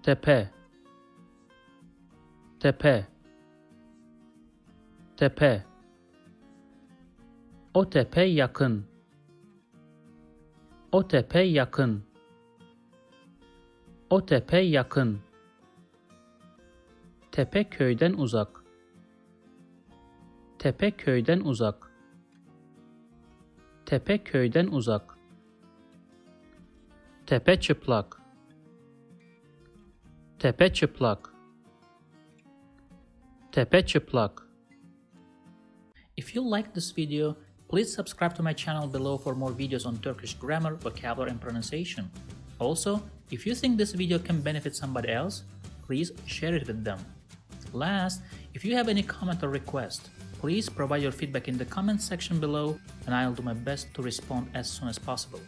Tepe, tepe, tepe. O tepe yakın. O tepe yakın. O tepe yakın. Tepe köyden uzak. Tepe köyden uzak. Tepe köyden uzak. Tepe çıplak. Tepe çıplak. Tepe çıplak. If you like this video, please subscribe to my channel below for more videos on Turkish grammar, vocabulary, and pronunciation. Also, if you think this video can benefit somebody else, please share it with them. Last, if you have any comment or request, please provide your feedback in the comment section below and I'll do my best to respond as soon as possible.